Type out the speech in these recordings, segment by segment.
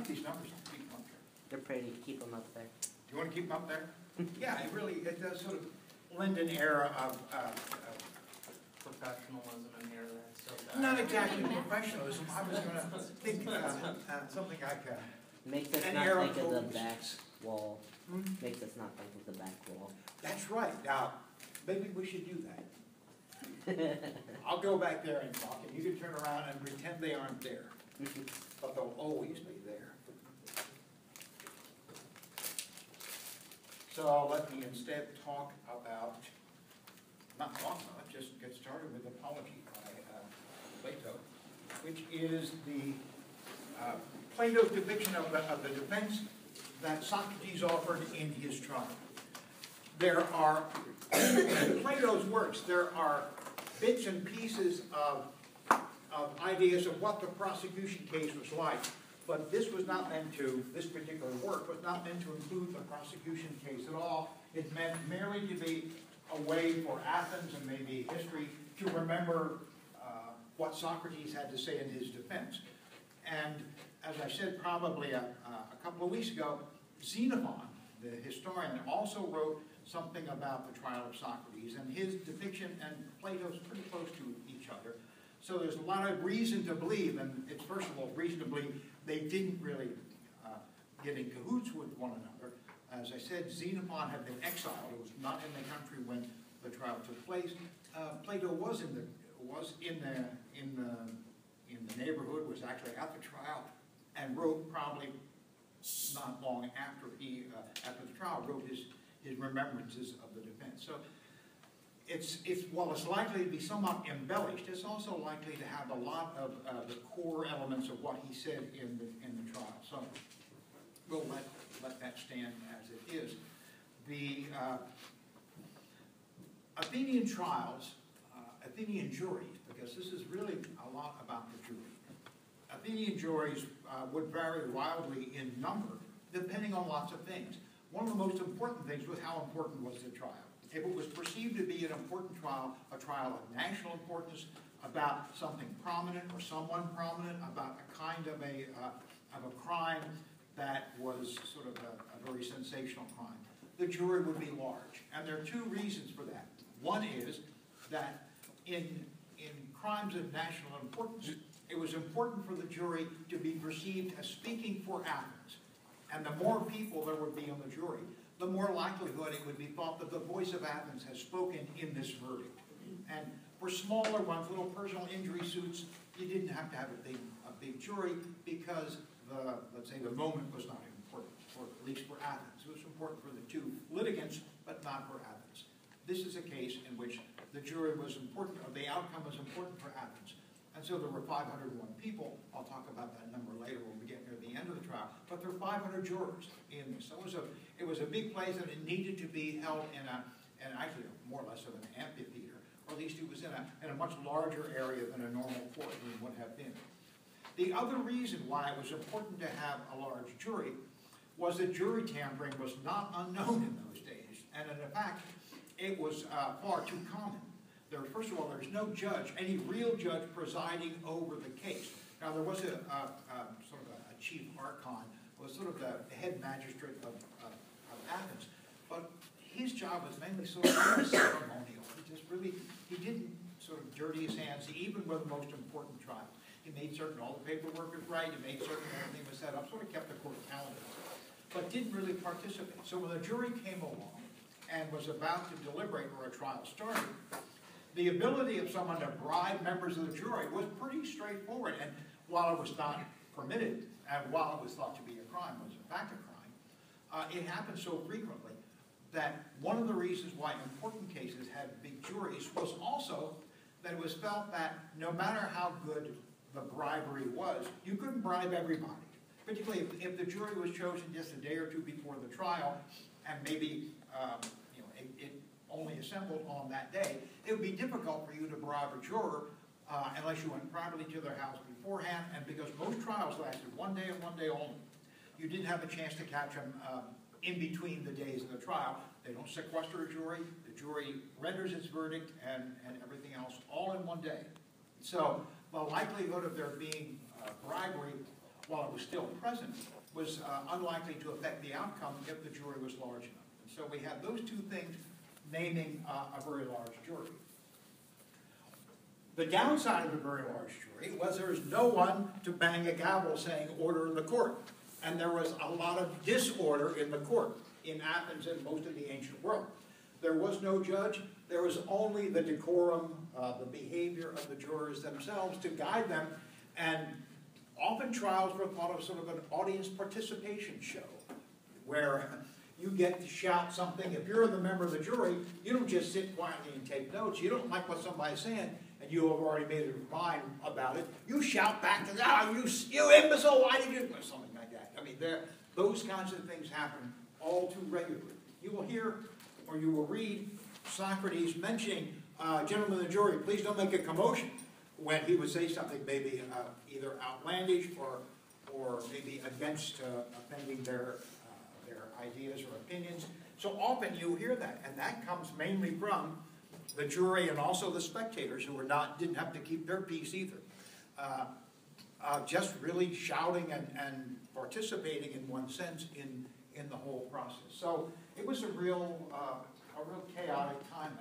like these numbers. I'll keep them up there. They're pretty. Keep them up there. Do you want to keep them up there? Yeah, it does sort of lend an air of professionalism in here there. So not exactly professionalism. I was going to think something like Makes us an not air think of the codes. back wall. Hmm? Makes us not think of the back wall. That's right. Now, maybe we should do that. I'll go back there and talk, and you can turn around and pretend they aren't there. But they'll always be there. So let me instead talk about, not talk about, just get started with Apology by Plato, which is the Plato's depiction of the defense that Socrates offered in his trial. There are, in Plato's works, there are bits and pieces of ideas of what the prosecution case was like, but this was not meant to, this particular work was not meant to include the prosecution case at all. It meant merely to be a way for Athens and maybe history to remember what Socrates had to say in his defense. And as I said probably a couple of weeks ago, Xenophon, the historian, also wrote something about the trial of Socrates, and his depiction and Plato's pretty close to each other. So there's a lot of reason to believe, and it's first of all reason to believe they didn't really get in cahoots with one another. As I said, Xenophon had been exiled; it was not in the country when the trial took place. Plato was in the neighborhood, was actually at the trial, and wrote probably not long after after the trial, wrote his remembrances of the defense. So while it's likely to be somewhat embellished, it's also likely to have a lot of the core elements of what he said in the trial. So we'll let that stand as it is. The Athenian trials, Athenian juries, because this is really a lot about the jury. Athenian juries would vary wildly in number, depending on lots of things. One of the most important things was how important was the trial. If it was perceived to be an important trial, a trial of national importance, about something prominent or someone prominent, about a kind of a crime that was sort of a very sensational crime, the jury would be large. And there are two reasons for that. One is that in crimes of national importance, it was important for the jury to be perceived as speaking for Athens. And the more people there would be on the jury, the more likelihood it would be thought that the voice of Athens has spoken in this verdict. And for smaller ones, little personal injury suits, you didn't have to have a big jury because let's say the moment was not important, or at least for Athens. It was important for the two litigants, but not for Athens. This is a case in which the jury was important, or the outcome was important for Athens. And so there were 501 people. I'll talk about that number later when we get near the end of the trial. But there were 500 jurors in this. So it was a big place, and it needed to be held in actually more or less of an amphitheater, or at least it was in a much larger area than a normal courtroom would have been. The other reason why it was important to have a large jury was that jury tampering was not unknown in those days, and in fact, it was far too common. First of all, there's no judge, any real judge presiding over the case. Now, there was sort of a chief archon, was sort of the head magistrate of Athens, but his job was mainly sort of ceremonial. He didn't sort of dirty his hands, even with the most important trials. He made certain all the paperwork was right, he made certain everything was set up, sort of kept the court calendar, but didn't really participate. So when the jury came along and was about to deliberate or a trial started, the ability of someone to bribe members of the jury was pretty straightforward. And while it was not permitted, and while it was thought to be a crime, was in fact a crime, it happened so frequently that one of the reasons why important cases had big juries was also that it was felt that no matter how good the bribery was, you couldn't bribe everybody. Particularly if the jury was chosen just a day or two before the trial, and maybe it only assembled on that day, it would be difficult for you to bribe a juror unless you went privately to their house beforehand, and because most trials lasted one day and one day only, you didn't have a chance to catch them in between the days of the trial. They don't sequester a jury. The jury renders its verdict and everything else all in one day. So the likelihood of there being bribery while it was still present, was unlikely to affect the outcome if the jury was large enough. And so we had those two things naming a very large jury. The downside of a very large jury was there was no one to bang a gavel saying order in the court. And there was a lot of disorder in the court in Athens and most of the ancient world. There was no judge. There was only the decorum, the behavior of the jurors themselves to guide them. And often trials were thought of sort of an audience participation show where you get to shout something. If you're the member of the jury, you don't just sit quietly and take notes. You don't like what somebody's saying, and you have already made your mind about it. You shout back to them, you imbecile, why did you do something like that? I mean, those kinds of things happen all too regularly. You will hear, or you will read, Socrates mentioning, gentlemen of the jury, please don't make a commotion, when he would say something maybe either outlandish or maybe against offending their ideas or opinions. So often you hear that, and that comes mainly from the jury and also the spectators who didn't have to keep their peace either. Just really shouting and participating in one sense in the whole process. So it was a real chaotic time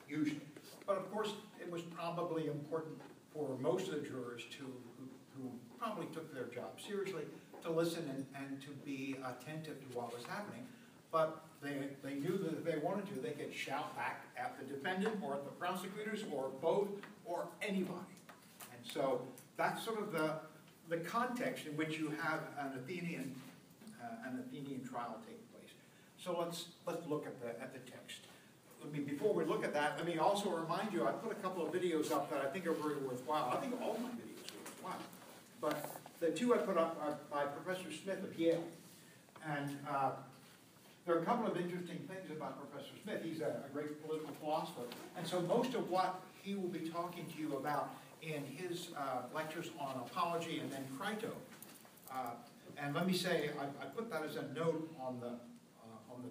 usually. But of course, it was probably important for most of the jurors who probably took their job seriously to listen and to be attentive to what was happening. But they knew that if they wanted to, they could shout back at the defendant or at the prosecutors or both or anybody. And so that's sort of the context in which you have an Athenian trial take place. So let's look at the text. Before we look at that, let me also remind you, I put a couple of videos up that I think are very worthwhile. I think all my videos are worthwhile. But the two I put up are by Professor Smith of Yale. And there are a couple of interesting things about Professor Smith. He's a great political philosopher. And so most of what he will be talking to you about in his lectures on apology and then Crito. And let me say, I put that as a note on the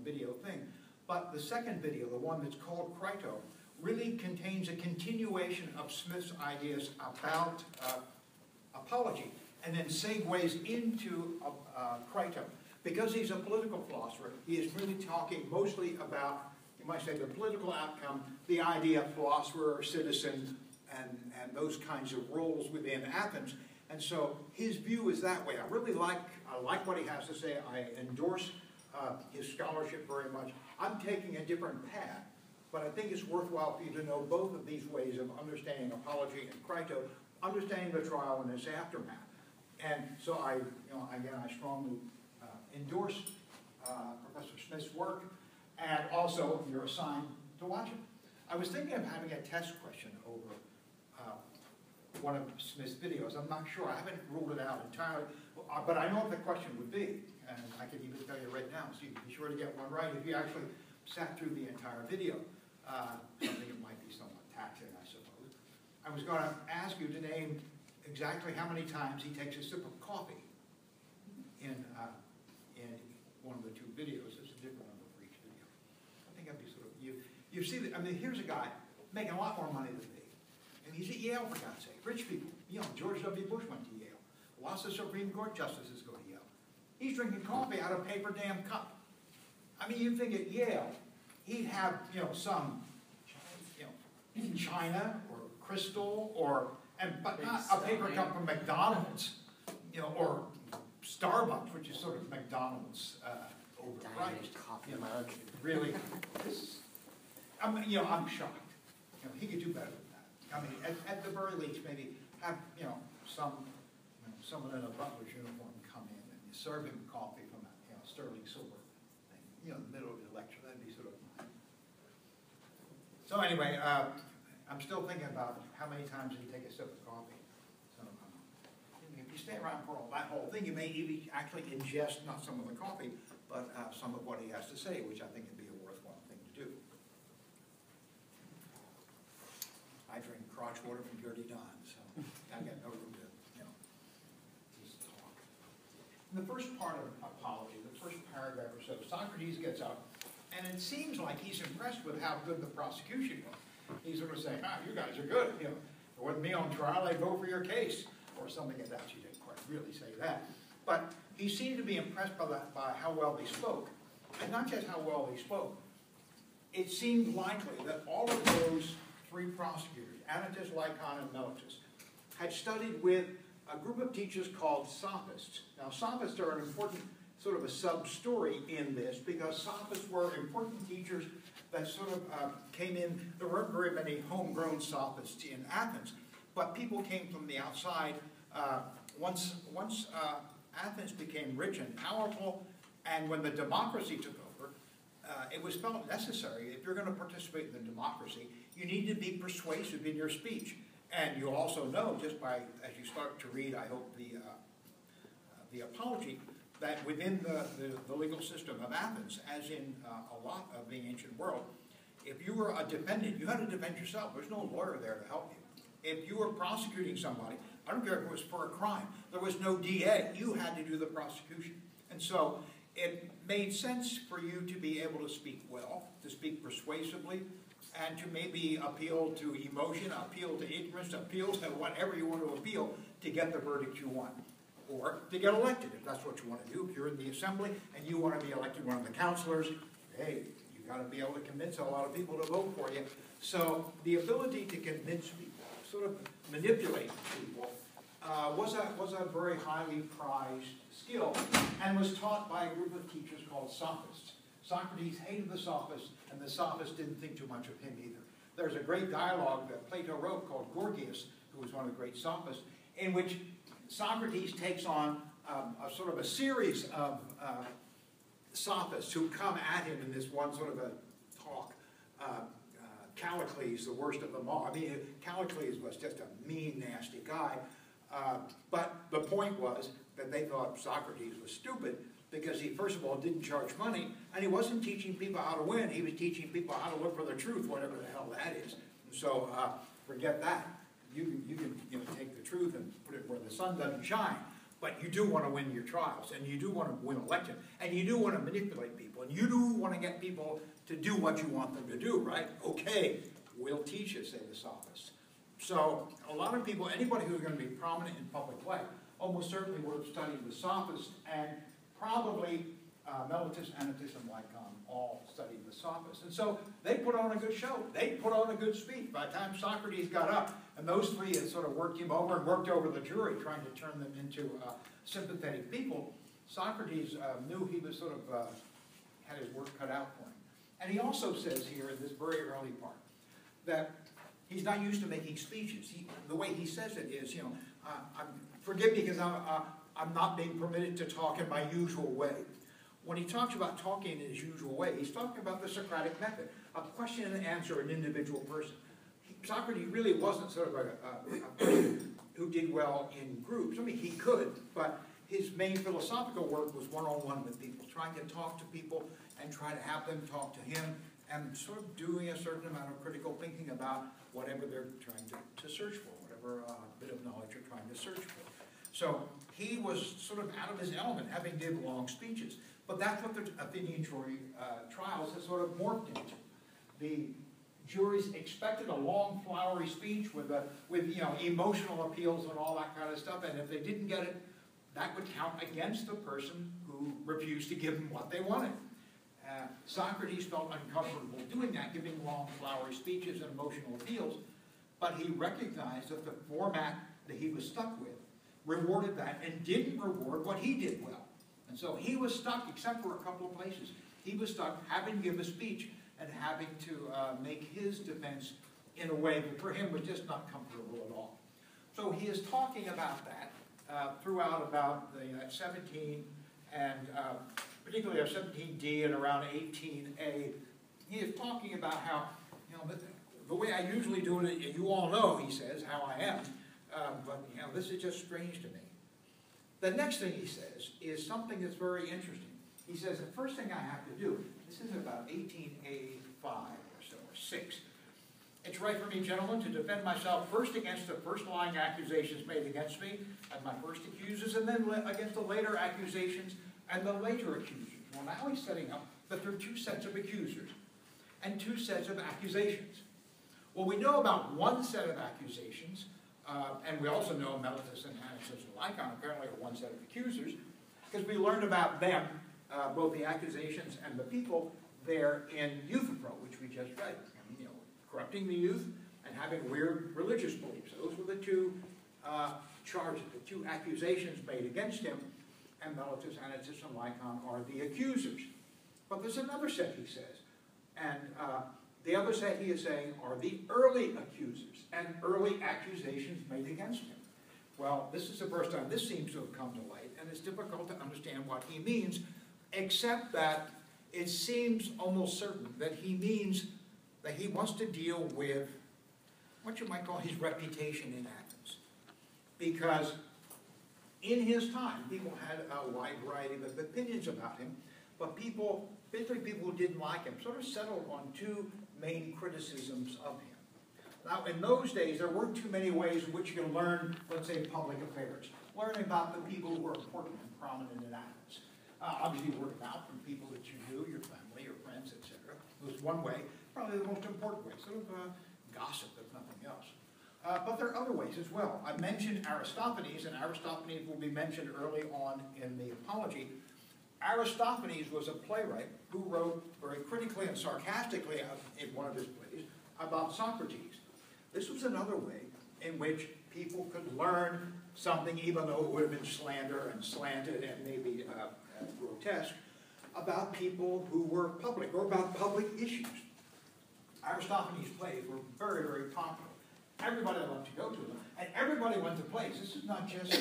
video thing. But the second video, the one that's called Crito, really contains a continuation of Smith's ideas about apology, and then segues into Crito. Because he's a political philosopher, he is really talking mostly about, you might say, the political outcome, the idea of philosopher or citizen, and those kinds of roles within Athens. And so his view is that way. I really like what he has to say. I endorse his scholarship very much. I'm taking a different path, but I think it's worthwhile for you to know both of these ways of understanding apology and Crito, understanding the trial and its aftermath. And so I strongly endorse Professor Smith's work, and also you're assigned to watch it. I was thinking of having a test question over one of Smith's videos. I'm not sure. I haven't ruled it out entirely, but I know what the question would be, and I can even tell you right now, so you can be sure to get one right if you actually sat through the entire video. Something that might be somewhat taxing, I suppose. I was going to ask you to name exactly how many times he takes a sip of coffee in one of the two videos. It's a different number for each video. I think that'd be sort of, you see that, I mean, here's a guy making a lot more money than me. And he's at Yale, for God's sake. Rich people. You know, George W. Bush went to Yale. Lots of Supreme Court justices go to Yale. He's drinking coffee out of a paper damn cup. I mean, you'd think at Yale, he'd have, some, China or crystal but not a paper cup from McDonald's, or Starbucks, which is sort of McDonald's overpriced. Coffee mug. Really, I'm shocked. He could do better than that. I mean, at the very least, maybe have someone in a butler's uniform come in and you serve him coffee from a sterling silver thing. In the middle of the lecture, that'd be sort of. So anyway, I'm still thinking about how many times you take a sip of coffee. So if you stay around for that whole thing, you may even actually ingest not some of the coffee, but some of what he has to say, which I think would be a worthwhile thing to do. I drink crotch water from Dirty Don, so I got no room to, just talk. In the first part of Apology, the first paragraph or so, Socrates gets up, and it seems like he's impressed with how good the prosecution was. He's sort of saying, you guys are good. If it wasn't me on trial, I'd vote for your case, or something like that. She didn't quite really say that. But he seemed to be impressed by how well they spoke. And not just how well they spoke. It seemed likely that all of those three prosecutors, Anytus, Lycon, and Meletus, had studied with a group of teachers called Sophists. Now, Sophists are an important sort of a sub-story in this, because Sophists were important teachers that sort of came in. There weren't very many homegrown Sophists in Athens, but people came from the outside. Once Athens became rich and powerful, and when the democracy took over, it was felt necessary, if you're going to participate in the democracy, you need to be persuasive in your speech. And you'll also know, just by, as you start to read, I hope, the Apology, that within the legal system of Athens, as in a lot of the ancient world, if you were a defendant, you had to defend yourself. There's no lawyer there to help you. If you were prosecuting somebody, I don't care if it was for a crime, there was no DA. You had to do the prosecution. And so it made sense for you to be able to speak well, to speak persuasively, and to maybe appeal to emotion, appeal to ignorance, appeal to whatever you want to appeal to get the verdict you want. Or to get elected, if that's what you want to do. If you're in the assembly and you want to be elected one of the counselors, hey, you've got to be able to convince a lot of people to vote for you. So the ability to convince people, sort of manipulate people, was a very highly prized skill, and was taught by a group of teachers called Sophists. Socrates hated the Sophists, and the Sophists didn't think too much of him either. There's a great dialogue that Plato wrote called Gorgias, who was one of the great Sophists, in which Socrates takes on a sort of a series of Sophists who come at him in this one sort of a talk. Callicles, the worst of them all. I mean, Callicles was just a mean, nasty guy. But the point was that they thought Socrates was stupid because he, first of all, didn't charge money, and he wasn't teaching people how to win. He was teaching people how to look for the truth, whatever the hell that is. So forget that. You can take the truth and put it where the sun doesn't shine. But you do want to win your trials, and you do want to win election, and you do want to manipulate people, and you do want to get people to do what you want them to do, right? Okay, we'll teach you, say the Sophists. So a lot of people, anybody who's going to be prominent in public life, almost certainly would have studied the Sophists, and probably Meletus, Anytus, and Lycon all studied the Sophists. And so they put on a good show. They put on a good speech. By the time Socrates got up, and those three had sort of worked him over and worked over the jury, trying to turn them into sympathetic people, Socrates knew he was sort of had his work cut out for him. And he also says here in this very early part that he's not used to making speeches. The way he says it is, you know, forgive me because I'm not being permitted to talk in my usual way. When he talks about talking in his usual way, he's talking about the Socratic method, a question and answer an individual person. Socrates really wasn't sort of a person who did well in groups. I mean, he could, but his main philosophical work was one-on-one with people, trying to talk to people and try to have them talk to him, and sort of doing a certain amount of critical thinking about whatever they're trying to search for, whatever bit of knowledge you're trying to search for. So he was sort of out of his element, having did long speeches. But that's what the Athenian jury trials has sort of morphed into. The juries expected a long, flowery speech with you know, emotional appeals and all that kind of stuff, and if they didn't get it, that would count against the person who refused to give them what they wanted. Socrates felt uncomfortable doing that, giving long, flowery speeches and emotional appeals, but he recognized that the format that he was stuck with rewarded that and didn't reward what he did well. And so he was stuck, except for a couple of places. He was stuck having to give a speech and having to make his defense in a way that for him was just not comfortable at all. So he is talking about that throughout about the 17 and particularly 17D and around 18A. He is talking about how, you know, the way I usually do it, you all know, he says, how I am, but you know, this is just strange to me. The next thing he says is something that's very interesting. He says, the first thing I have to do, this is about 18A5 or so, or 6. It's right for me, gentlemen, to defend myself first against the first lying accusations made against me and my first accusers, and then against the later accusations and the later accusers. Well, now he's setting up that there are two sets of accusers and two sets of accusations. Well, we know about one set of accusations And we also know Mellitus and Hannah and Lycon apparently are one set of accusers, because we learned about them, both the accusations and the people, there in Euthyphro, which we just read. You know, corrupting the youth and having weird religious beliefs. Those were the two charges, the two accusations made against him, and Mellitus, Hannah, and Lycon are the accusers. But there's another set, he says, and the other set, he is saying, are the early accusers and early accusations made against him. Well, this is the first time this seems to have come to light, and it's difficult to understand what he means, except that it seems almost certain that he means that he wants to deal with what you might call his reputation in Athens. Because in his time, people had a wide variety of opinions about him, but people, particularly people who didn't like him, sort of settled on two main criticisms of him. Now, in those days, there weren't too many ways in which you can learn, let's say, public affairs. Learn about the people who were important and prominent in Athens. Obviously, word of mouth from people that you knew, your family, your friends, etc. was one way, probably the most important way, sort of gossip, if nothing else. But there are other ways as well. I mentioned Aristophanes, and Aristophanes will be mentioned early on in the Apology. Aristophanes was a playwright who wrote very critically and sarcastically in one of his plays about Socrates. This was another way in which people could learn something, even though it would have been slander and slanted and maybe grotesque, about people who were public, or about public issues. Aristophanes' plays were very, very popular. Everybody loved to go to them, and everybody went to plays. This is not just,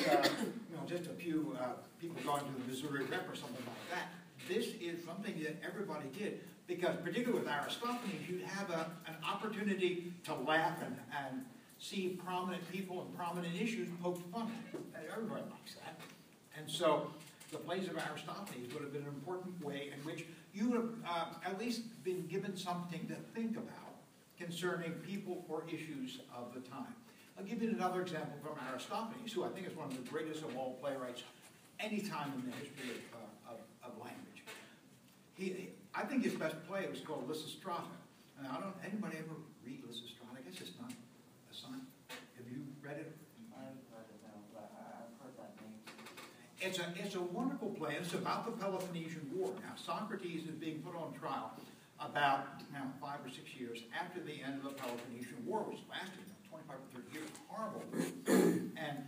just a few people going to the Missouri Rep or something like that. This is something that everybody did, because particularly with Aristophanes, you'd have an opportunity to laugh and see prominent people and prominent issues poked fun at. And everybody likes that. And so the plays of Aristophanes would have been an important way in which you would have at least been given something to think about concerning people or issues of the time. I'll give you another example from Aristophanes, who I think is one of the greatest of all playwrights any time in the history of language. I think his best play was called Lysistrata. And anybody ever read Lysistrata? I guess it's not a son. Have you read it? I haven't read it, no, but I've heard that name. It's a wonderful play. It's about the Peloponnesian War. Now, Socrates is being put on trial about 5 or 6 years after the end of the Peloponnesian War, which lasted 25 or 30 years. Horrible. And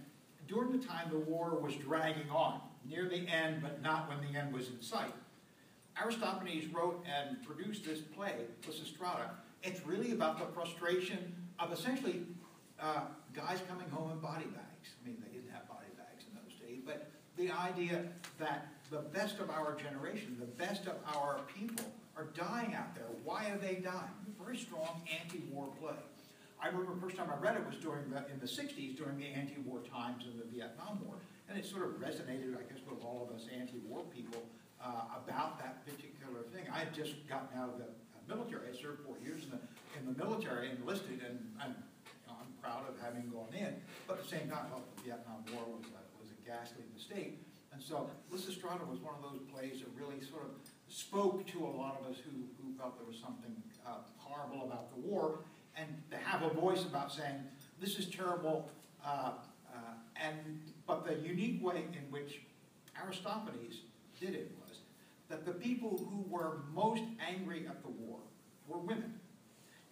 during the time the war was dragging on, near the end, but not when the end was in sight, Aristophanes wrote and produced this play, Lysistrata. It's really about the frustration of essentially guys coming home in body bags. I mean, they didn't have body bags in those days, but the idea that the best of our generation, the best of our people, are dying out there. Why are they dying? A very strong anti-war play. I remember the first time I read it was in the 60s, during the anti-war times of the Vietnam War, and it sort of resonated, I guess, with all of us anti-war people about that particular thing. I had just gotten out of the military. I served 4 years in the military, enlisted, and I'm proud of having gone in, but at the same time, I thought the Vietnam War was a ghastly mistake. And so Lysistrata was one of those plays that really sort of spoke to a lot of us who felt there was something horrible about the war, and to have a voice about saying, this is terrible, but the unique way in which Aristophanes did it was that the people who were most angry at the war were women.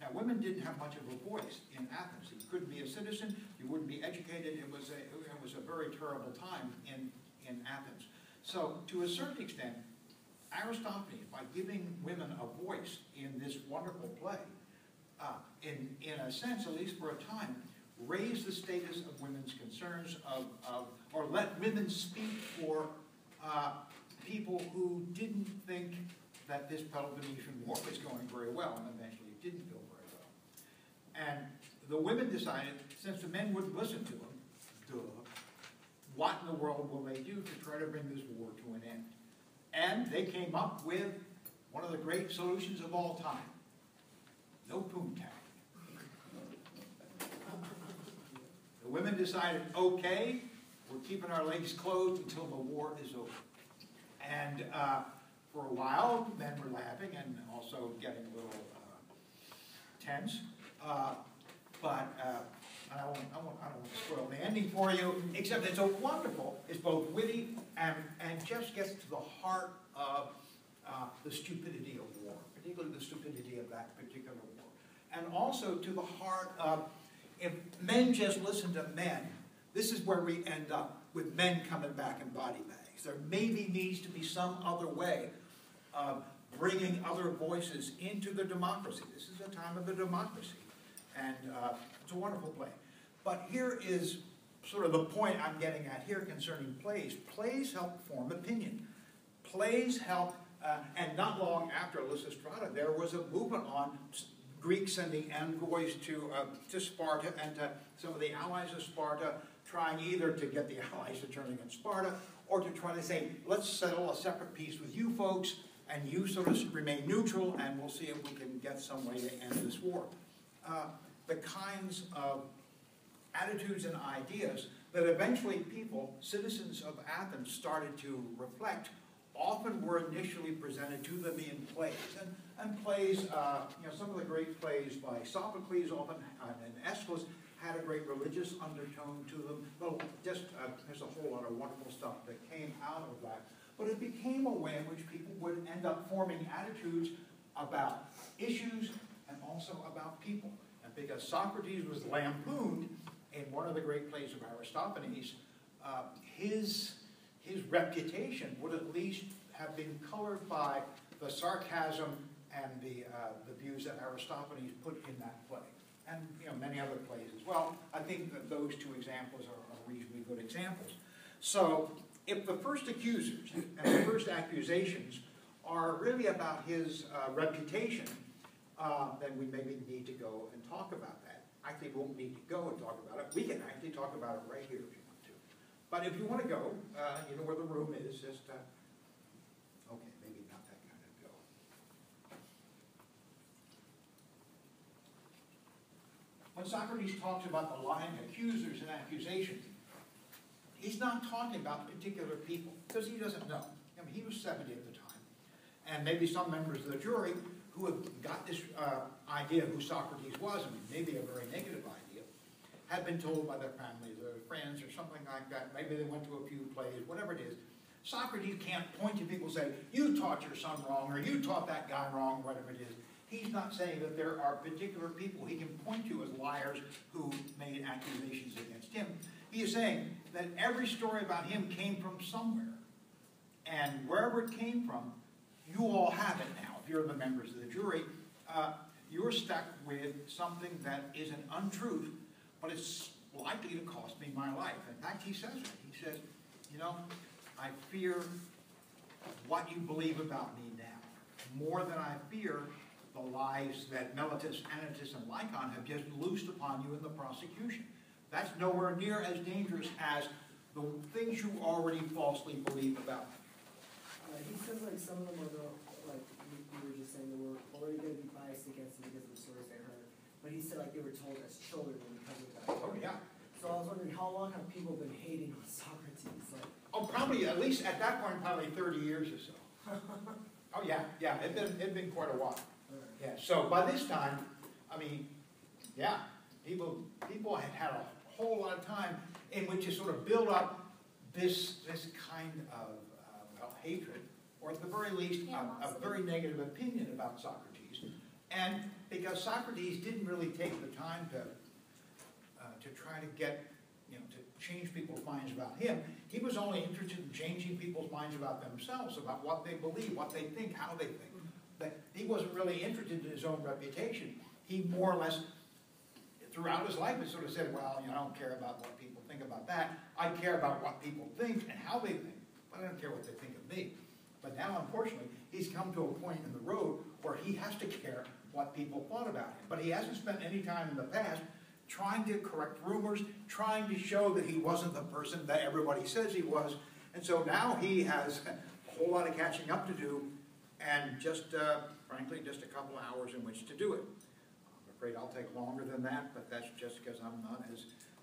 Now, women didn't have much of a voice in Athens. You couldn't be a citizen, you wouldn't be educated. It was a very terrible time in Athens. So, to a certain extent, Aristophanes, by giving women a voice in this wonderful play, in a sense, at least for a time, raised the status of women's concerns, or let women speak for people who didn't think that this Peloponnesian War was going very well, and eventually it didn't go very well. And the women decided, since the men wouldn't listen to them, what in the world will they do to try to bring this war to an end? And they came up with one of the great solutions of all time. No poontang. The women decided, okay, we're keeping our legs closed until the war is over. And for a while, men were laughing and also getting a little tense. But I don't want to spoil the ending for you, except it's so wonderful. It's both witty and just gets to the heart of the stupidity of war, particularly the stupidity of that particular war. And also to the heart of, if men just listen to men, this is where we end up with men coming back in body bags. There maybe needs to be some other way of bringing other voices into the democracy. This is a time of the democracy. And it's a wonderful play. But here is sort of the point I'm getting at here concerning plays. Plays help form opinion. Plays help, and not long after Lysistrata, there was a movement on Greeks sending envoys to Sparta and to some of the allies of Sparta, trying either to get the allies to turn against Sparta or to try to say, let's settle a separate peace with you folks, and you sort of remain neutral, and we'll see if we can get some way to end this war. The kinds of attitudes and ideas that eventually people, citizens of Athens, started to reflect, often were initially presented to them in plays. And plays, some of the great plays by Sophocles often, and Aeschylus, had a great religious undertone to them. Well, just, there's a whole lot of wonderful stuff that came out of that. But it became a way in which people would end up forming attitudes about issues and also about people. And because Socrates was lampooned in one of the great plays of Aristophanes, his reputation would at least have been colored by the sarcasm and the views that Aristophanes put in that play. And many other plays as well. I think that those two examples are reasonably good examples. So if the first accusers and the first accusations are really about his reputation, then we maybe need to go and talk about that. Actually, we won't need to go and talk about it. We can actually talk about it right here if you want to. But if you want to go, you know where the room is. Just okay, maybe not that kind of go. When Socrates talks about the lying accusers and accusations, he's not talking about particular people, because he doesn't know. I mean, he was 70 at the time. And maybe some members of the jury who have got this idea of who Socrates was, I mean, maybe a very negative idea, had been told by their families or friends or something like that. Maybe they went to a few plays, whatever it is. Socrates can't point to people and say, you taught your son wrong, or you taught that guy wrong, whatever it is. He's not saying that there are particular people he can point to as liars who made accusations against him. He is saying that every story about him came from somewhere. And wherever it came from, you all have it now. If you're the members of the jury, you're stuck with something that is an untruth, but it's likely to cost me my life. In fact, he says it. He says, I fear what you believe about me now, more than I fear the lies that Meletus, Anytus, and Lycon have just loosed upon you in the prosecution. That's nowhere near as dangerous as the things you already falsely believe about me. He says like some of them are like you were just saying, they were already going to be biased against him because of the stories they heard. But he said like they were told as children because of that. Oh yeah. So I was wondering, how long have people been hating on Socrates? Like, oh, probably at least at that point, probably 30 years or so. Oh yeah, it'd been quite a while. right. Yeah. So by this time, I mean, yeah, people had a whole lot of time in which to sort of build up this kind of hatred, or at the very least, a very negative opinion about Socrates. And because Socrates didn't really take the time to try to get, to change people's minds about him, he was only interested in changing people's minds about themselves, about what they believe, what they think, how they think. That he wasn't really interested in his own reputation. He more or less, throughout his life, has sort of said, well, I don't care about what people think about that. I care about what people think and how they think. But I don't care what they think of me. But now, unfortunately, he's come to a point in the road where he has to care what people thought about him. But he hasn't spent any time in the past trying to correct rumors, trying to show that he wasn't the person that everybody says he was. And so now he has a whole lot of catching up to do, and just, frankly, just a couple of hours in which to do it. I'm afraid I'll take longer than that, but that's just because I'm not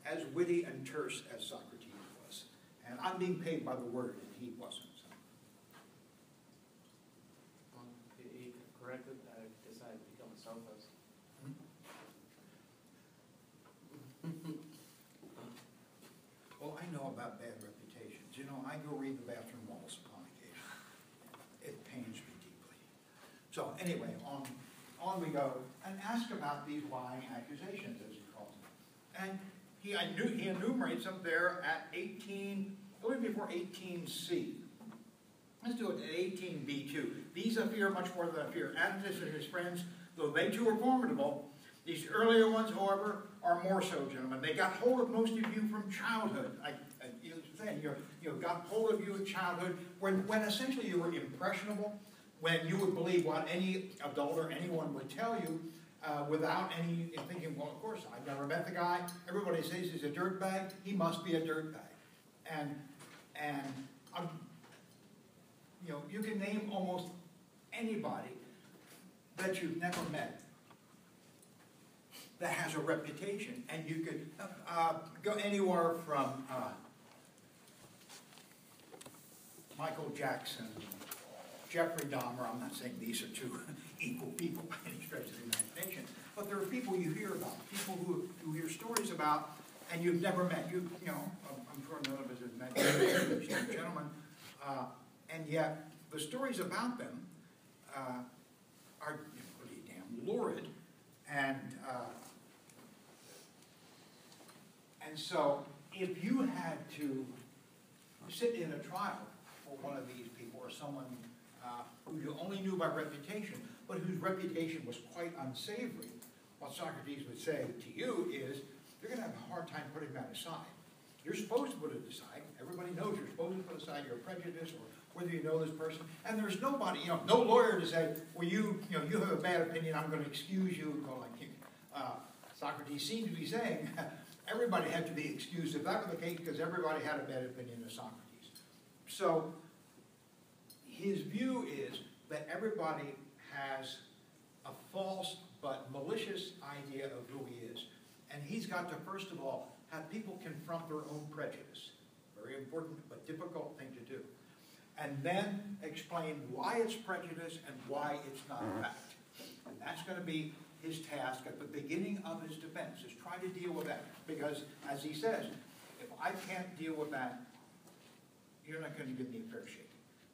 as witty and terse as Socrates was. And I'm being paid by the word, and he wasn't. So. He corrected that I decided to become a sophist. You know, I go read the bathroom walls upon occasion. It pains me deeply. So anyway, on we go, and ask about these lying accusations, as he calls them. And he enumerates them there at 18, a little before 18c. Let's do it at 18b2. These I fear much more than I fear. Antipas and his friends, though they too are formidable, these earlier ones, however, are more so, gentlemen. They got hold of most of you from childhood. You got hold of you in childhood when essentially you were impressionable, when you would believe what any adult or anyone would tell you without any thinking, well, of course, I've never met the guy. Everybody says he's a dirtbag. He must be a dirtbag. And you can name almost anybody that you've never met that has a reputation, and you could go anywhere from Michael Jackson, Jeffrey Dahmer. I'm not saying these are two equal people by any stretch of the imagination, but there are people you hear about, people who hear stories about, and you've never met. I'm sure none of us have met these gentlemen, and yet the stories about them are pretty damn lurid, and so if you had to sit in a trial for one of these people, or someone who you only knew by reputation, but whose reputation was quite unsavory, what Socrates would say to you is, you're going to have a hard time putting that aside. You're supposed to put it aside. Everybody knows you're supposed to put aside your prejudice or whether you know this person. And there's nobody, no lawyer to say, well, you have a bad opinion, I'm going to excuse you. Socrates seemed to be saying everybody had to be excused if that were the case, because everybody had a bad opinion of Socrates. So his view is that everybody has a false but malicious idea of who he is. And he's got to, first of all, have people confront their own prejudice. Very important but difficult thing to do. And then explain why it's prejudice and why it's not fact. And that's going to be his task at the beginning of his defense, is try to deal with that. Because, as he says, if I can't deal with that, you're not going to give me a fair shake.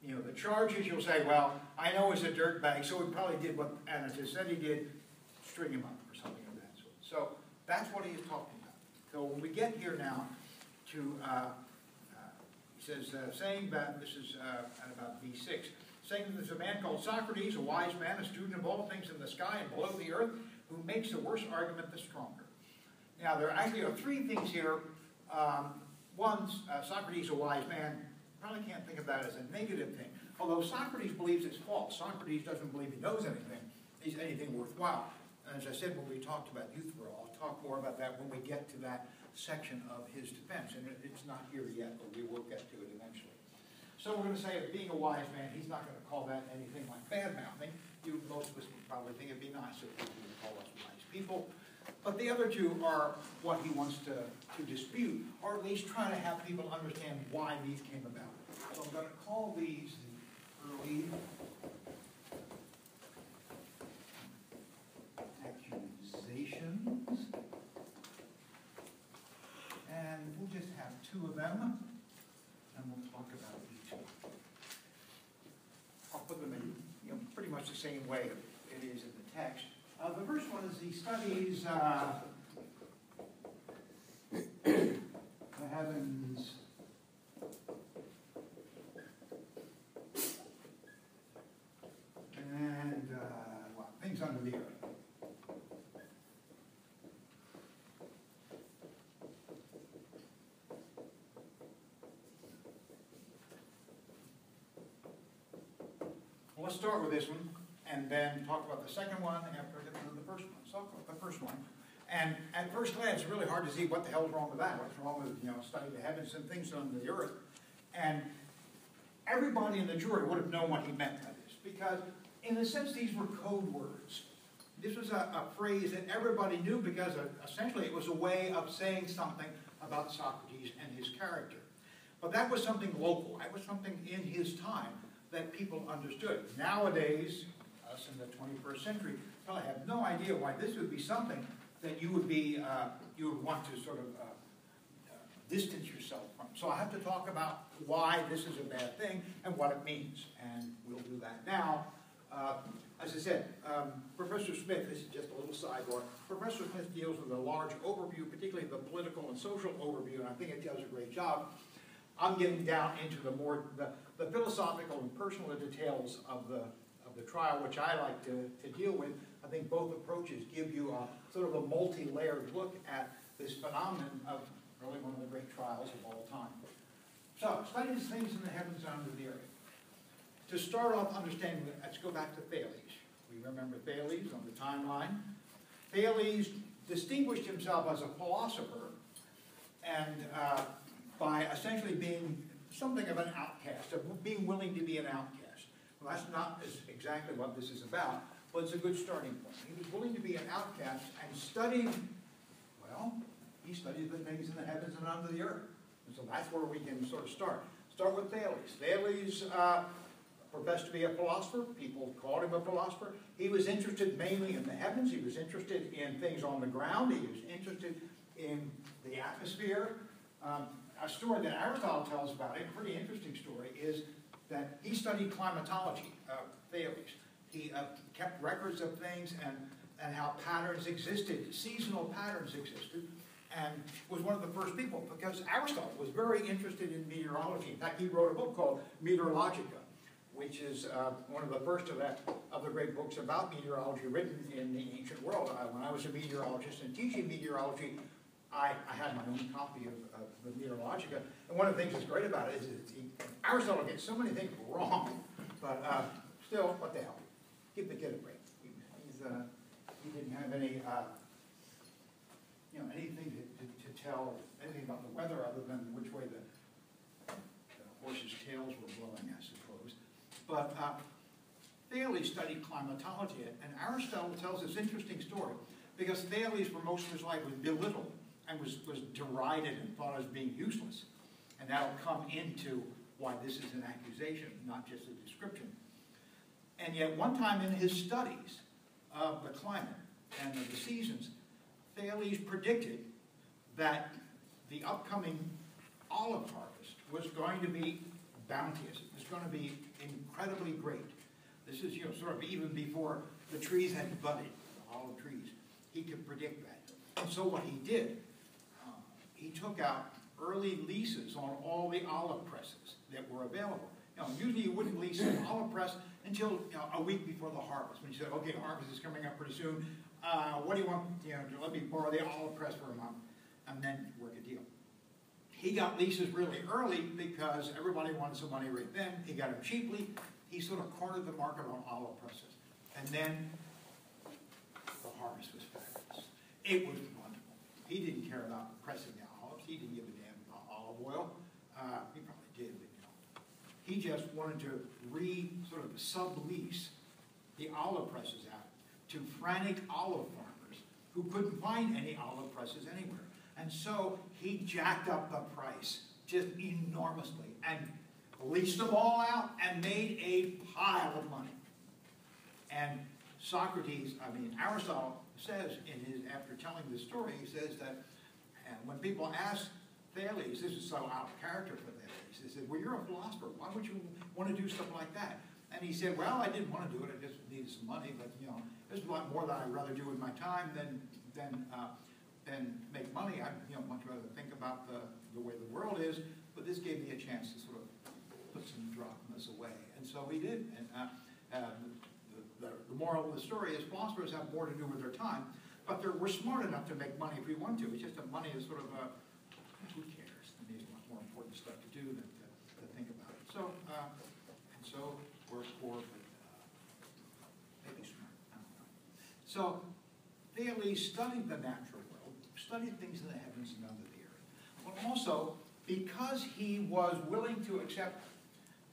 The charges, you'll say, well, I know he's a dirtbag, so he probably did what Antipas said he did, string him up or something of that sort. So that's what he is talking about. So when we get here now to, he says, saying that, this is at about B6, saying that there's a man called Socrates, a wise man, a student of all things in the sky and below the earth, who makes the worse argument the stronger. Now, there actually are three things here. One, Socrates, a wise man, probably can't think of that as a negative thing. Although Socrates believes it's false. Socrates doesn't believe he knows anything worthwhile. And as I said when we talked about youth for all, I'll talk more about that when we get to that section of his defense. And it's not here yet, but we will get to it eventually. So we're going to say, being a wise man, he's not going to call that anything like bad-mouthing. Most of us would probably think it'd be nice if people would call us wise people. But the other two are what he wants to dispute, or at least try to have people understand why these came about. So I'm going to call these the early accusations. And we'll just have two of them, and we'll talk about each of them. I'll put them in pretty much the same way it is in the text. The first one is he studies the heavens and things under the earth. Well, let's start with this one, and then talk about the second one after I get to the first one. So I'll talk about the first one. And at first glance, it's really hard to see what the hell's wrong with that. What's wrong with, studying the heavens and things under the earth. And everybody in the jury would have known what he meant by this, because in a sense, these were code words. This was a phrase that everybody knew because essentially it was a way of saying something about Socrates and his character. But that was something local. That was something in his time that people understood. Nowadays, us in the 21st century, probably have no idea why this would be something that you would want to sort of distance yourself from. So I have to talk about why this is a bad thing and what it means, and we'll do that now. As I said, Professor Smith, this is just a little sidebar, Professor Smith deals with a large overview, particularly the political and social overview, and I think it does a great job. I'm getting down into the philosophical and personal details of the trial, which I like to deal with. I think both approaches give you a sort of a multi-layered look at this phenomenon of really one of the great trials of all time. So, studying things in the heavens and under the earth. To start off understanding, let's go back to Thales. We remember Thales on the timeline. Thales distinguished himself as a philosopher and by essentially being something of an outcast, of being willing to be an outcast. Well, that's not exactly what this is about, but it's a good starting point. He was willing to be an outcast and studied, well, he studied the things in the heavens and under the earth. And so that's where we can sort of start. Start with Thales. Thales professed to be a philosopher. People called him a philosopher. He was interested mainly in the heavens. He was interested in things on the ground. He was interested in the atmosphere. A story that Aristotle tells about him, a pretty interesting story, is that he studied climatology, Thales. He kept records of things and how patterns existed, seasonal patterns existed, and was one of the first people, because Aristotle was very interested in meteorology. In fact, he wrote a book called Meteorologica, which is one of the first of the great books about meteorology written in the ancient world. When I was a meteorologist and teaching meteorology, I had my own copy of the Meteorologica, and one of the things that's great about it is Aristotle gets so many things wrong, but still, what the hell? Give the kid a break. He didn't have any, anything to tell anything about the weather other than which way the horses' tails were blowing, I suppose. But Thales studied climatology, and Aristotle tells this interesting story because Thales, for most of his life, was belittled and was derided and thought as being useless. And that'll come into why this is an accusation, not just a description. And yet, one time in his studies of the climate and of the seasons, Thales predicted that the upcoming olive harvest was going to be bounteous. It was going to be incredibly great. This is, sort of even before the trees had budded, the olive trees. He could predict that. And so what he did, he took out early leases on all the olive presses that were available. Usually you wouldn't lease an olive press until a week before the harvest. When you said, okay, harvest is coming up pretty soon. What do you want? Let me borrow the olive press for a month, and then work a deal. He got leases really early because everybody wanted some money right then. He got them cheaply. He sort of cornered the market on olive presses. And then the harvest was fabulous. It was wonderful. He didn't care about pressing the olives. He didn't give a damn about olive oil. He probably did, but he just wanted to sort of sublease the olive presses out to frantic olive farmers who couldn't find any olive presses anywhere. And so he jacked up the price just enormously and leased them all out and made a pile of money. And Aristotle says after telling this story, he says that when people ask Thales, this is so out of character for Thales, he said, well, you're a philosopher, why would you want to do stuff like that? And he said, well, I didn't want to do it, I just needed some money, but there's a lot more that I'd rather do with my time than make money. I'd much rather think about the way the world is, but this gave me a chance to sort of put some drachmas away. And so we did. And the moral of the story is philosophers have more to do with their time, but we're smart enough to make money if we want to. It's just that money is sort of who cares? I mean, there's much more important stuff to do than to think about it. So, we're poor, but maybe smart. I don't know. So, Thales studied the natural world, studied things in the heavens and under the earth. But also, because he was willing to accept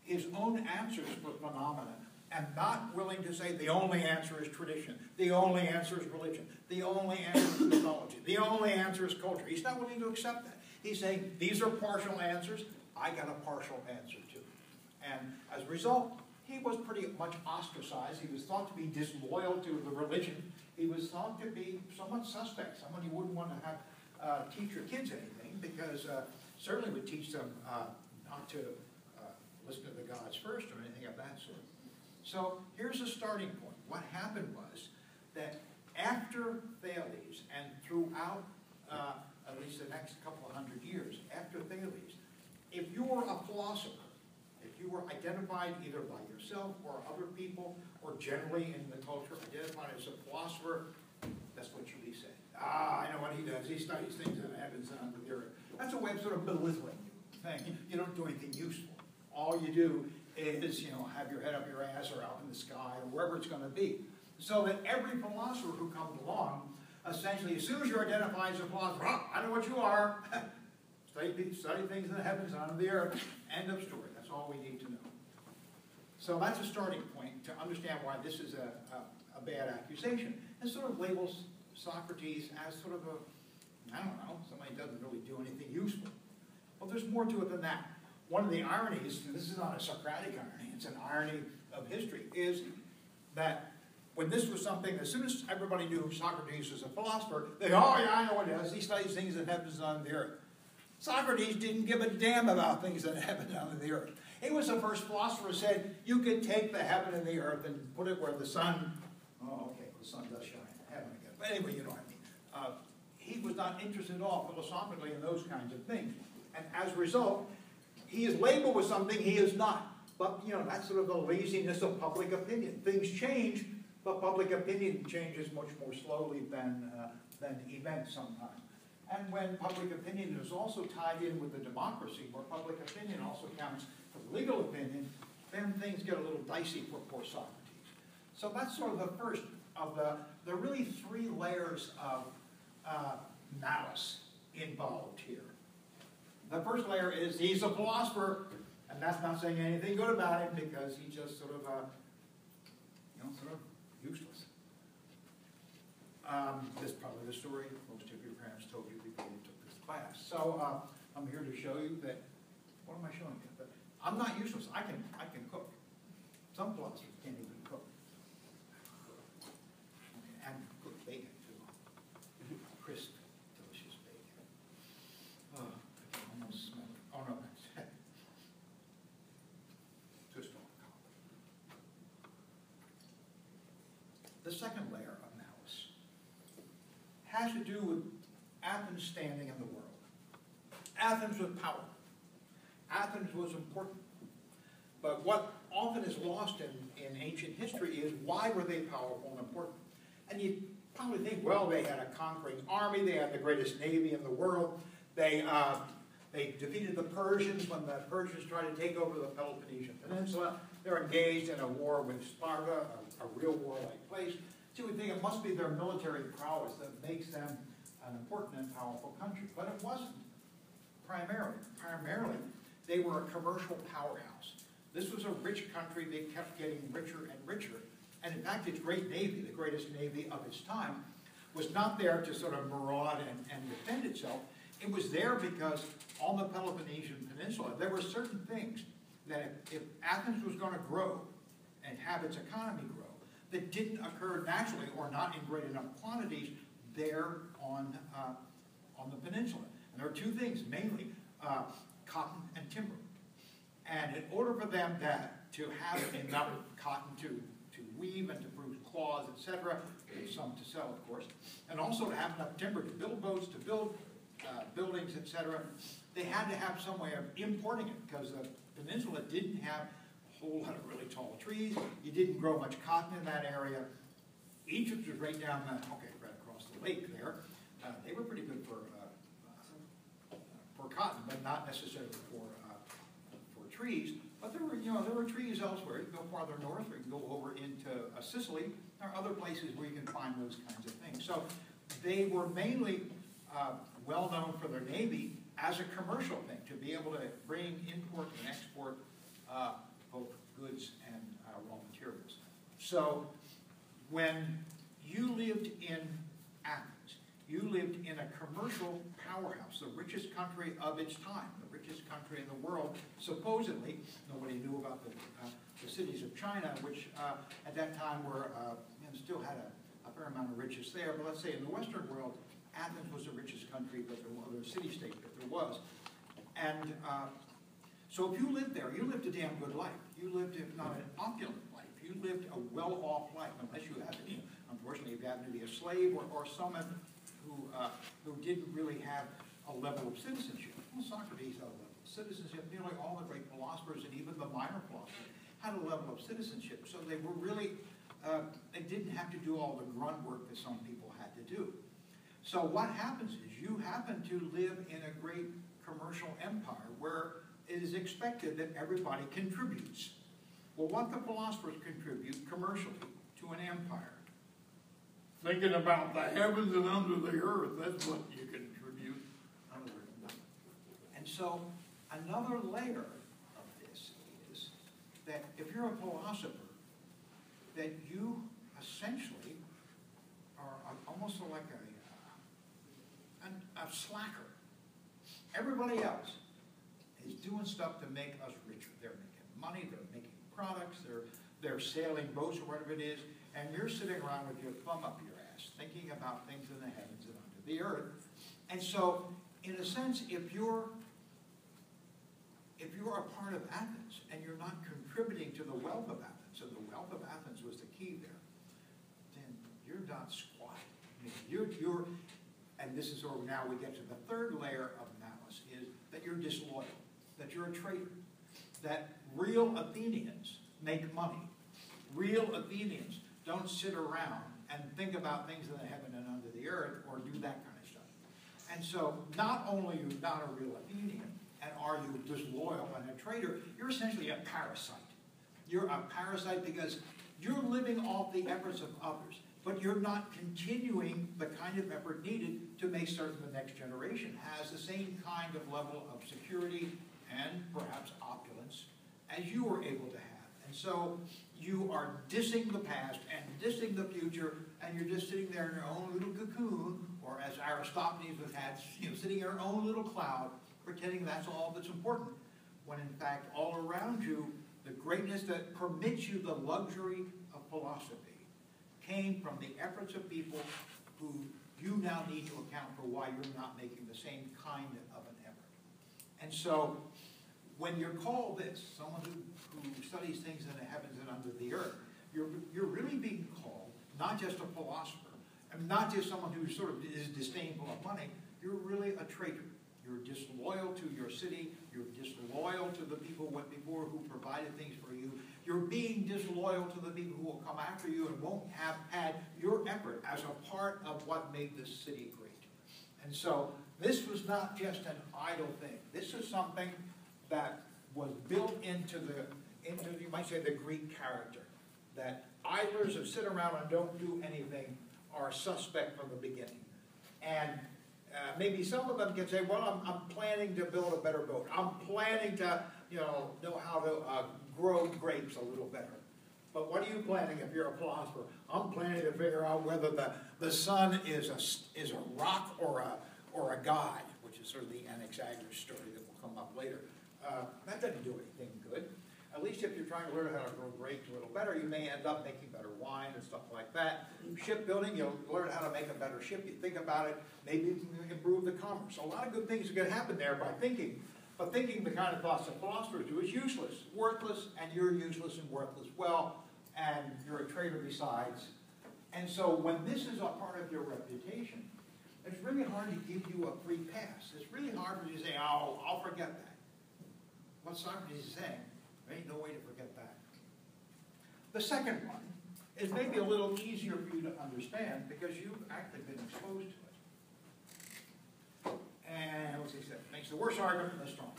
his own answers for phenomena and not willing to say the only answer is tradition, the only answer is religion, the only answer is mythology, the only answer is culture. He's not willing to accept that. He's saying, these are partial answers, I got a partial answer too. And as a result, he was pretty much ostracized. He was thought to be disloyal to the religion. He was thought to be somewhat suspect, someone you wouldn't want to have teach your kids anything, because certainly would teach them not to listen to the gods first or anything of that sort. So here's a starting point. What happened was that after Thales and throughout at least the next couple of hundred years, after Thales, if you were a philosopher, if you were identified either by yourself or other people, or generally in the culture identified as a philosopher, that's what you'd be saying. Ah, I know what he does. He studies things in the heavens and under the earth. That's a way of sort of belittling you, saying you don't do anything useful. All you do is, have your head up your ass or out in the sky or wherever it's going to be. So that every philosopher who comes along, essentially, as soon as you're identified as a philosopher, oh, I know what you are. study things in the heavens and under the earth. End of story. That's all we need to know. So that's a starting point to understand why this is a bad accusation. And sort of labels Socrates as sort of I don't know, somebody who doesn't really do anything useful. Well, there's more to it than that. One of the ironies, and this is not a Socratic irony, it's an irony of history, is that when this was something, as soon as everybody knew Socrates was a philosopher, they, oh yeah, I know what he does. He studies things in heavens and under the earth. Socrates didn't give a damn about things in heaven and under the earth. He was the first philosopher who said, you could take the heaven and the earth and put it where the sun, the sun does shine in heaven again. But anyway, you know what I mean. He was not interested at all philosophically in those kinds of things. And as a result, he is labeled with something he is not. But, that's sort of the laziness of public opinion. Things change, but public opinion changes much more slowly than events sometimes. And when public opinion is also tied in with the democracy, where public opinion also counts for legal opinion, then things get a little dicey for poor Socrates. So that's sort of the first of the really three layers of malice involved here. The first layer is he's a philosopher, and that's not saying anything good about him because he's just sort of useless. This is probably the story most of your parents told you before you took this class. So I'm here to show you that, what am I showing you? That I'm not useless. I can cook. Some philosophers can't even cook. And cook bacon too. Crisp, delicious bacon. Oh, I can almost smell it. Oh no, that's just all color. The second layer of malice has to do with Athens' standing in the world. Athens was powerful. Athens was important. But what often is lost in ancient history is why were they powerful and important? And you probably think, well, they had a conquering army, they had the greatest navy in the world, they defeated the Persians when the Persians tried to take over the Peloponnesian Peninsula, they're engaged in a war with Sparta, a real warlike place. So we think it must be their military prowess that makes them an important and powerful country. But it wasn't primarily. Primarily, they were a commercial powerhouse. This was a rich country. They kept getting richer and richer. And in fact, its great navy, the greatest navy of its time, was not there to sort of maraud and defend itself. It was there because on the Peloponnesian Peninsula, there were certain things that if Athens was going to grow and have its economy grow, that didn't occur naturally or not in great enough quantities there on the peninsula. And there are two things, mainly cotton and timber. And in order for them to have enough cotton to weave and to produce cloths, etc., some to sell, of course, and also to have enough timber to build boats, to build buildings, etc., they had to have some way of importing it because the peninsula didn't have a whole lot of really tall trees. You didn't grow much cotton in that area. Egypt was right down right across the lake there. They were pretty good for cotton, but not necessarily for trees. But there were trees elsewhere. You can go farther north, or you can go over into Sicily. There are other places where you can find those kinds of things. So they were mainly well known for their navy as a commercial thing, to be able to bring, import, and export both goods and raw materials. So when you lived in Athens, you lived in a commercial powerhouse, the richest country of its time, the richest country in the world. Supposedly, nobody knew about the cities of China, which at that time were still had a fair amount of riches there. But let's say in the Western world, Athens was the richest country, but there was a city-state that there was. And so if you lived there, you lived a damn good life. You lived, if not an opulent life, you lived a well-off life, unless you happened, unfortunately, if you happened to be a slave or someone who didn't really have a level of citizenship. Well, Socrates had a level of citizenship. Nearly all the great philosophers and even the minor philosophers had a level of citizenship. So they were really, they didn't have to do all the grunt work that some people had to do. So what happens is you happen to live in a great commercial empire where it is expected that everybody contributes. Well, what the philosophers contribute commercially to an empire? Thinking about the heavens and under the earth, that's what you contribute. And so another layer of this is that if you're a philosopher, that you essentially are almost like a slacker. Everybody else is doing stuff to make us richer. They're making money, they're making products, they're sailing boats or whatever it is, and you're sitting around with your thumb up your ass, thinking about things in the heavens and under the earth. And so, in a sense, if you're a part of Athens and you're not contributing to the wealth of Athens, and the wealth of Athens was the key there, then you're not squat. I mean, and this is where now we get to the third layer of malice, is that you're disloyal, that you're a traitor, that real Athenians make money. Real Athenians don't sit around and think about things in the heaven and under the earth or do that kind of stuff. And so not only are you not a real Athenian and are you disloyal and a traitor, you're essentially a parasite. You're a parasite because you're living off the efforts of others, but you're not continuing the kind of effort needed to make certain the next generation has the same kind of level of security and perhaps opulence as you were able to have. And so you are dissing the past and dissing the future, and you're just sitting there in your own little cocoon, or as Aristophanes would have had, sitting in your own little cloud, pretending that's all that's important, when in fact all around you, the greatness that permits you the luxury of philosophy came from the efforts of people who you now need to account for why you're not making the same kind of an effort. And so, when you're called this, someone who studies things in the heavens and under the earth, you're really being called not just a philosopher, and not just someone who sort of is disdainful of money. You're really a traitor. You're disloyal to your city. You're disloyal to the people before who provided things for you. You're being disloyal to the people who will come after you and won't have had your effort as a part of what made this city great. And so this was not just an idle thing. This is something that was built into you might say, the Greek character. That idlers who sit around and don't do anything are suspect from the beginning. And maybe some of them can say, well, I'm planning to build a better boat. I'm planning to, know how to grow grapes a little better. But what are you planning if you're a philosopher? I'm planning to figure out whether the sun is a rock or a god, which is sort of the Anaxagoras story that will come up later. That doesn't do anything good. At least if you're trying to learn how to grow grapes a little better, you may end up making better wine and stuff like that. Shipbuilding, you'll learn how to make a better ship. You think about it, maybe you can improve the commerce. A lot of good things are going to happen there by thinking. But thinking the kind of thoughts that philosophers do is useless, worthless, and you're useless and worthless. Well, and you're a traitor besides. And so when this is a part of your reputation, it's really hard to give you a free pass. It's really hard for you to say, oh, I'll forget that. What Socrates is saying, there ain't no way to forget that. The second one is maybe a little easier for you to understand because you've actually been exposed to it. And what's he say? Makes the worse argument the stronger.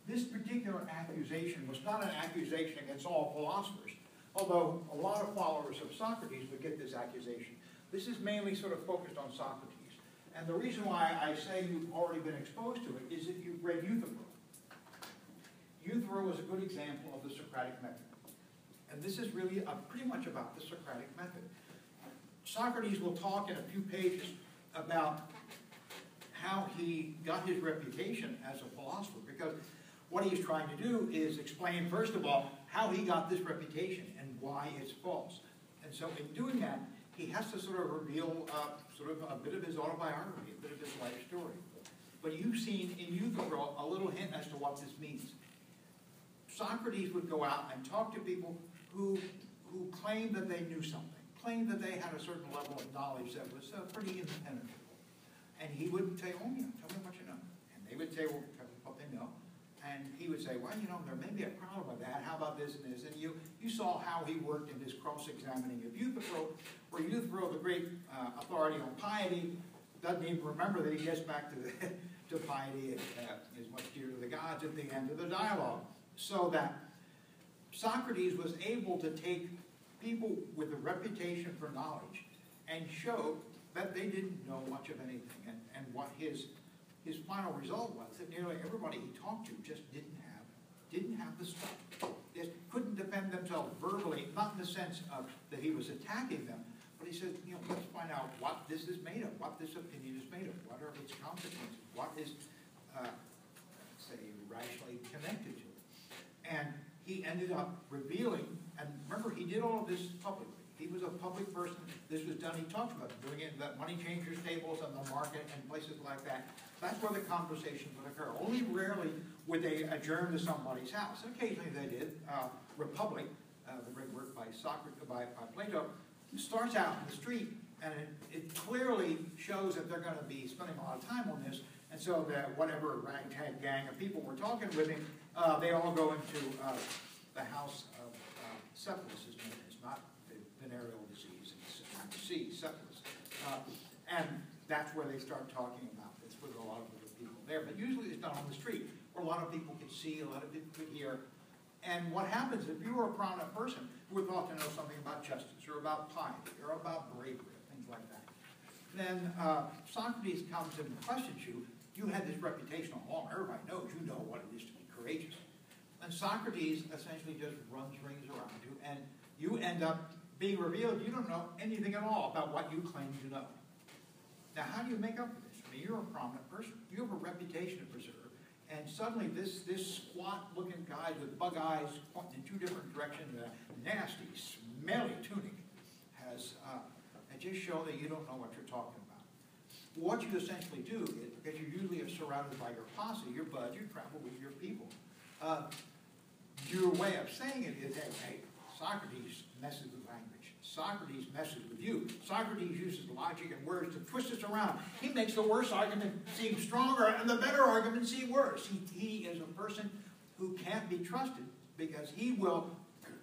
This particular accusation was not an accusation against all philosophers, although a lot of followers of Socrates would get this accusation. This is mainly sort of focused on Socrates. And the reason why I say you've already been exposed to it is that you've read Euthyphro. Euthyphro is a good example of the Socratic method. And this is really pretty much about the Socratic method. Socrates will talk in a few pages about how he got his reputation as a philosopher, because what he's trying to do is explain, first of all, how he got this reputation and why it's false. And so in doing that, he has to sort of reveal sort of a bit of his autobiography, a bit of his life story. But you've seen in Euthyphro a little hint as to what this means. Socrates would go out and talk to people who claimed that they knew something, claimed that they had a certain level of knowledge that was pretty impenetrable. And he would say, oh, yeah, tell me what you know. And they would say, well, tell me what they know. And he would say, well, you know, there may be a problem with that. How about this and this? And you saw how he worked in his cross-examining of Euthyphro, where Euthyphro, the great authority on piety, doesn't even remember that he gets back to piety is much dear to the gods at the end of the dialogue. So that Socrates was able to take people with a reputation for knowledge and show that they didn't know much of anything. And what his final result was that nearly everybody he talked to just didn't have the stuff. Just couldn't defend themselves verbally, not in the sense of that he was attacking them, but he said, you know, let's find out what this is made of, what this opinion is made of, what are its consequences, what is, say, rationally connected to it. And he ended up revealing, and remember, he did all of this publicly. He was a public person. This was done, he talked about doing it in the money changers tables and the market and places like that. That's where the conversations would occur. Only rarely would they adjourn to somebody's house. Occasionally they did. Republic, the great work by Plato, starts out in the street, and it clearly shows that they're going to be spending a lot of time on this, and so that whatever ragtag gang of people were talking with him, they all go into the house of Cephalus, his name is, not the venereal disease, it's Cephalus. And that's where they start talking about this with a lot of other people there. But usually it's done on the street, where a lot of people could see, a lot of people could hear. And what happens if you were a prominent person who were thought to know something about justice, or about piety, or about bravery, things like that, then Socrates comes and questions you. You had this reputation all along. Everybody knows you know what it is to be courageous. And Socrates essentially just runs rings around you, and you end up being revealed you don't know anything at all about what you claim to know. Now, how do you make up for this? I mean, you're a prominent person. You have a reputation to preserve. And suddenly this squat-looking guy with bug eyes pointing in two different directions, a nasty, smelly tunic, has just shown that you don't know what you're talking about. What you essentially do is, because you usually are surrounded by your posse, your bud, you travel with your people. Your way of saying it is, hey, Socrates messes with language. Socrates messes with you. Socrates uses logic and words to twist us around. He makes the worst argument seem stronger and the better argument seem worse. He is a person who can't be trusted because he will,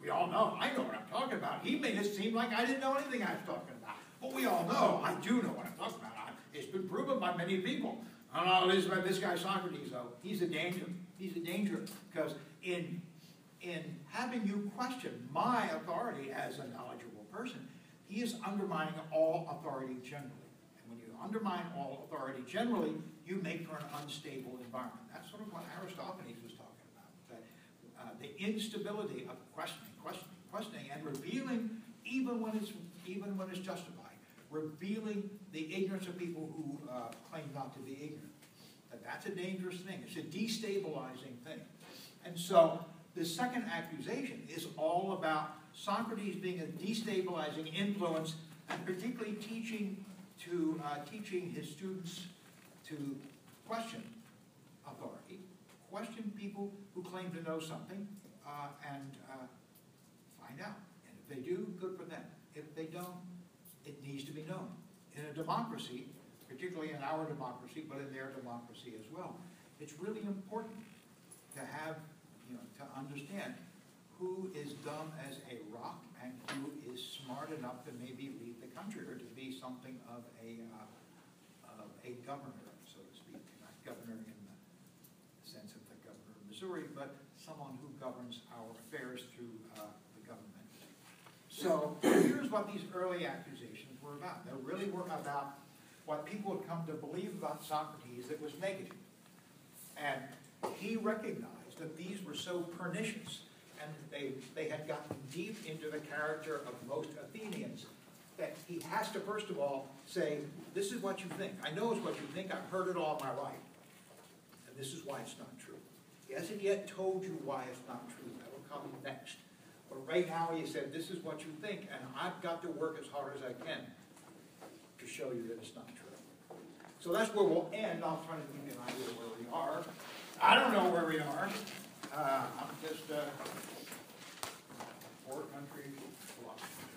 we all know, I know what I'm talking about. He made it seem like I didn't know anything I was talking about. But we all know, I do know what I'm talking about. It's been proven by many people. I don't know this guy Socrates, though. He's a danger. He's a danger because in having you question my authority as a knowledgeable person, he is undermining all authority generally. And when you undermine all authority generally, you make for an unstable environment. That's sort of what Aristophanes was talking about. That the instability of questioning, and revealing even when it's justified. Revealing the ignorance of people who claim not to be ignorant. That's a dangerous thing. It's a destabilizing thing. And so the second accusation is all about Socrates being a destabilizing influence, and particularly teaching his students to question authority, question people who claim to know something, and find out. And if they do, good for them. If they don't, it needs to be known. In a democracy, particularly in our democracy, but in their democracy as well, it's really important to have, to understand who is dumb as a rock and who is smart enough to maybe lead the country or to be something of a governor, so to speak. Not governor in the sense of the governor of Missouri, but someone who governs our affairs through the government. So here's what these early accusations were about. They really were about what people had come to believe about Socrates that was negative. And he recognized that these were so pernicious and they had gotten deep into the character of most Athenians that he has to first of all say, this is what you think. I know it's what you think, I've heard it all my life. And this is why it's not true. He hasn't yet told you why it's not true. That will come next. But right now he said, this is what you think, and I've got to work as hard as I can to show you that it's not true. So that's where we'll end. I'll try to give you an idea of where we are. I don't know where we are. I'm just poor country philosopher.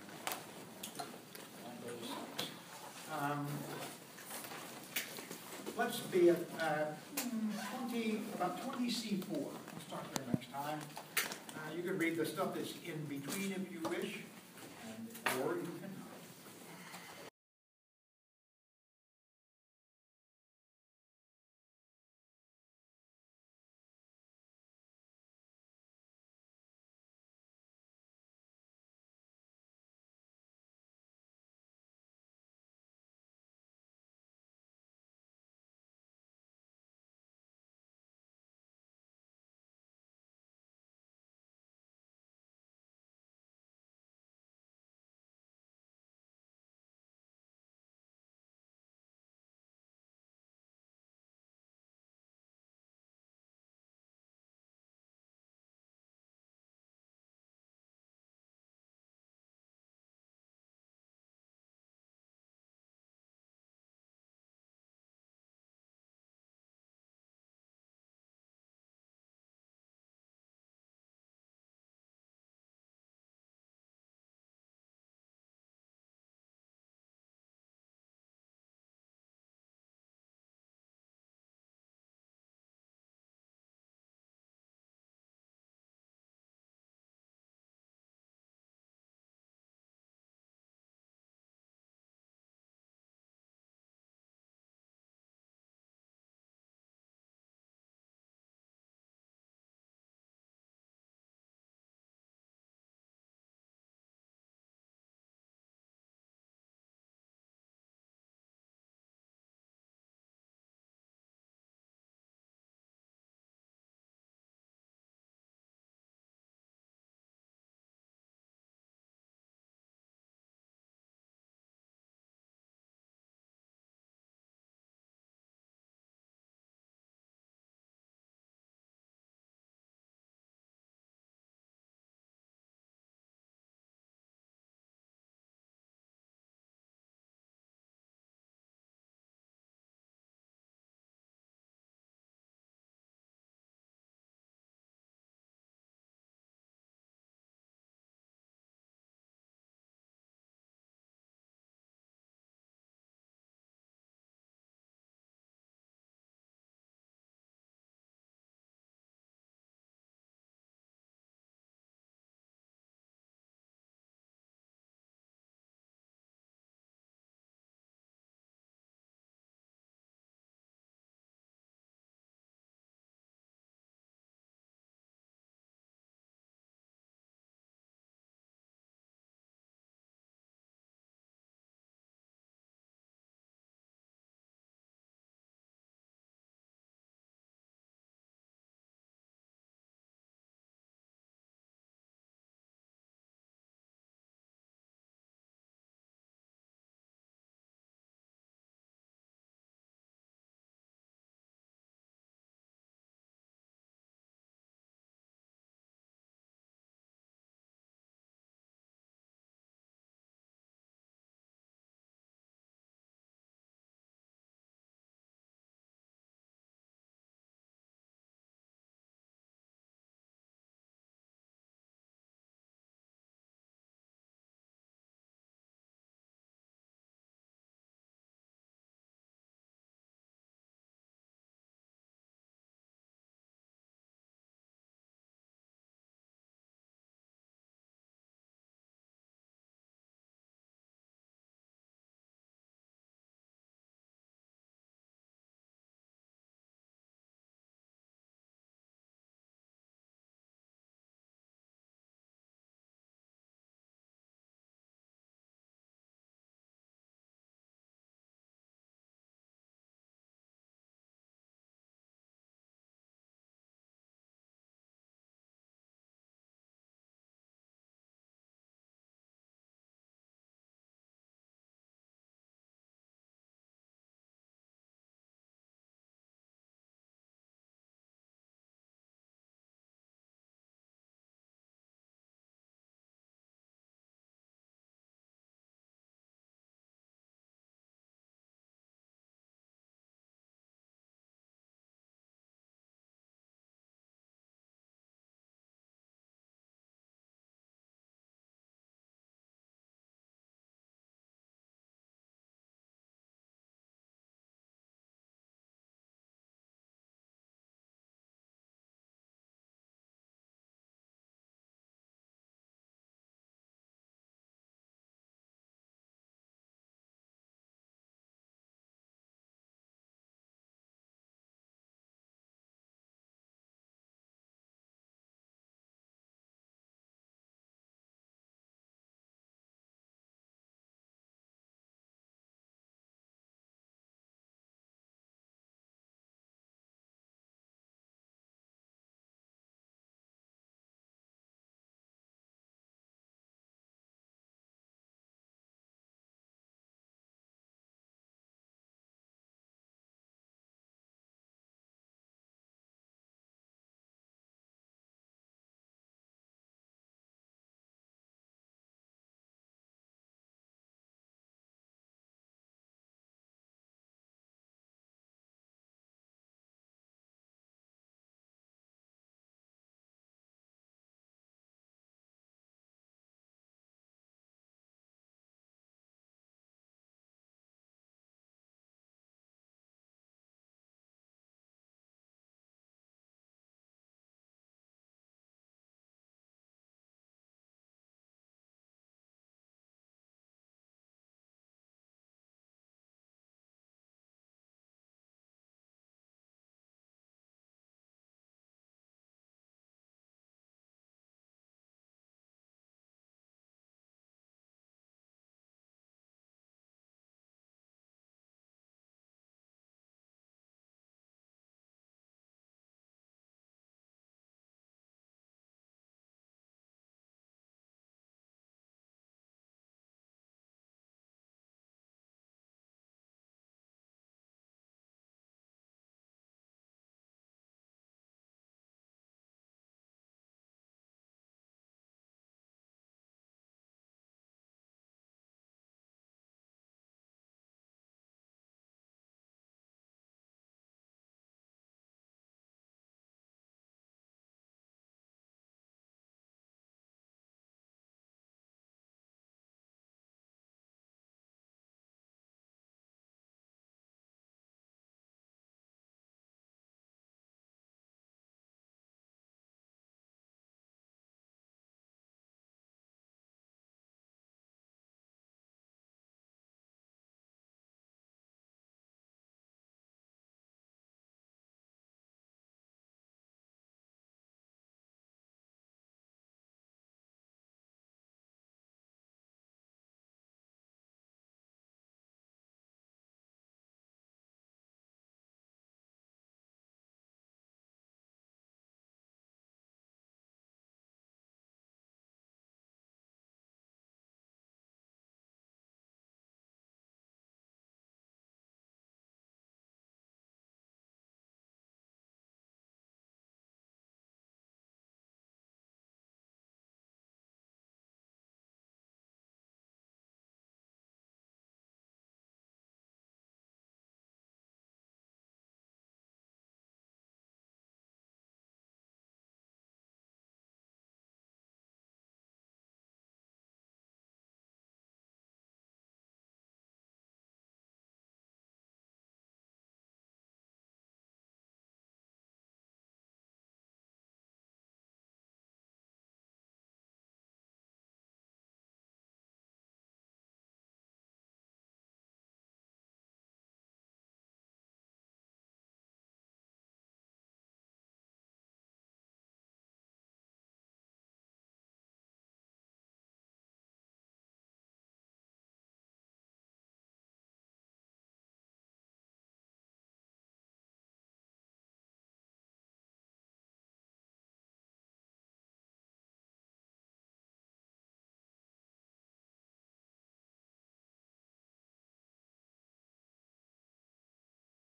Let's be at about 20C4. We'll start there next time. You can read the stuff that's in between if you wish, or you